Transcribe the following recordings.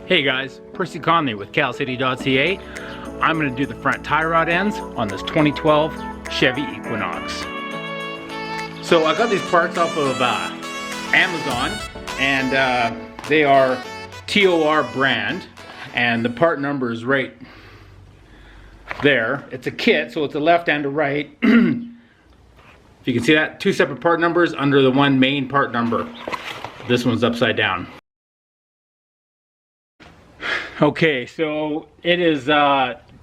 Hey guys, Percy Conley with CalCity.ca. I'm going to do the front tie rod ends on this 2012 Chevy Equinox. So I got these parts off of Amazon, and they are TOR brand, and the part number is right there. It's a kit, so it's a left and a right. If you can see that, two separate part numbers under the one main part number. This one's upside down. Okay, so it is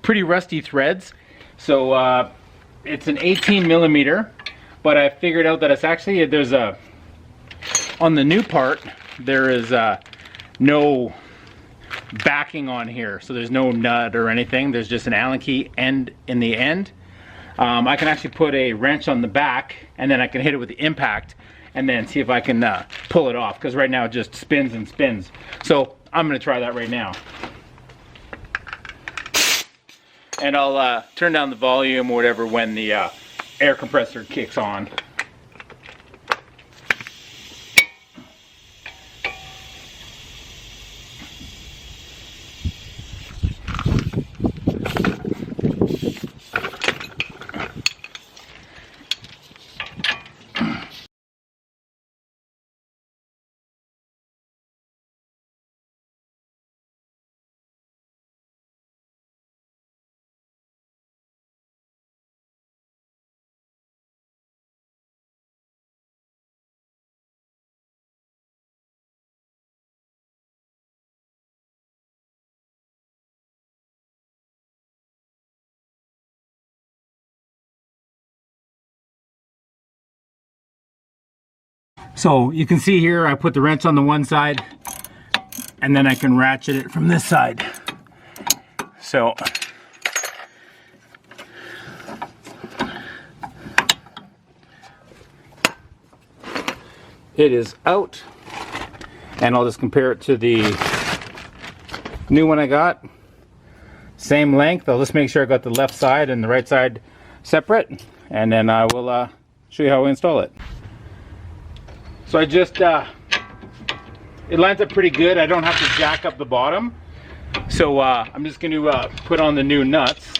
pretty rusty threads. So it's an 18 millimeter, but I figured out that it's actually, on the new part, there is no backing on here. So there's no nut or anything. There's just an Allen key end in the end. I can actually put a wrench on the back, and then I can hit it with the impact and then see if I can pull it off, because right now it just spins and spins. So I'm going to try that right now. And I'll turn down the volume or whatever when the air compressor kicks on. So you can see here I put the wrench on the one side, and then I can ratchet it from this side. So it is out, and I'll just compare it to the new one I got. Same length. I'll just make sure I got the left side and the right side separate, and then I will show you how I install it. So I just, it lines up pretty good. I don't have to jack up the bottom. So I'm just going to put on the new nuts.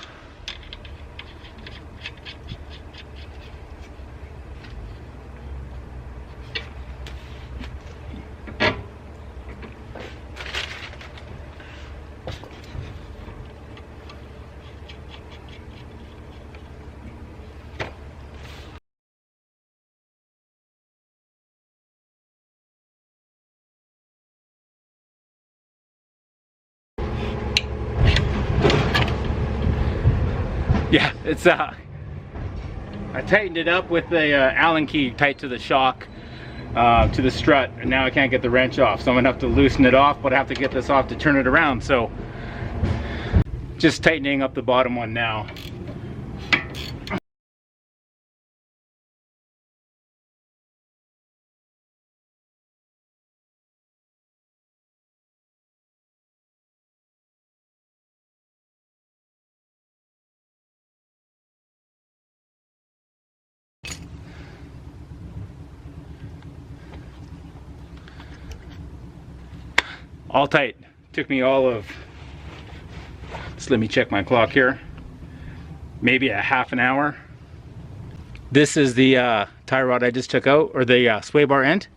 Yeah, it's I tightened it up with the Allen key tight to the shock, to the strut, and now I can't get the wrench off, so I'm gonna have to loosen it off, but I have to get this off to turn it around. So just tightening up the bottom one now. All tight. Took me all of, just let me check my clock here, maybe a half an hour. This is the tie rod I just took out, or the sway bar end.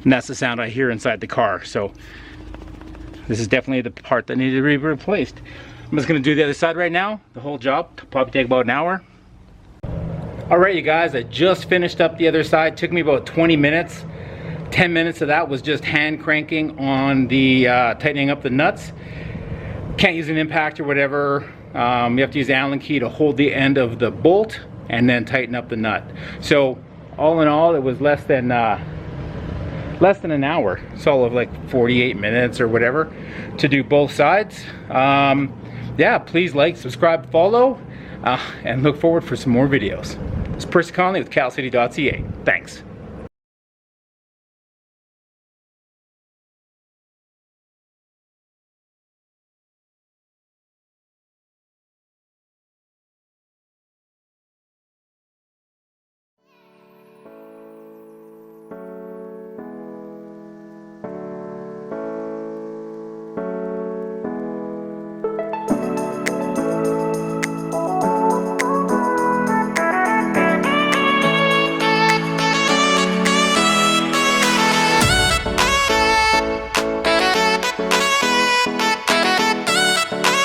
And that's the sound I hear inside the car. So this is definitely the part that needed to be replaced. I'm just gonna do the other side right now. The whole job probably take about an hour. All right, you guys, I just finished up the other side. Took me about 20 minutes. 10 minutes of that was just hand cranking on the tightening up the nuts. Can't use an impact or whatever. You have to use the Allen key to hold the end of the bolt and then tighten up the nut. So all in all, it was less than an hour. It's all of like 48 minutes or whatever to do both sides. Yeah, please like, subscribe, follow, and look forward for some more videos. It's Percy Conley with CalCity.ca. Thanks.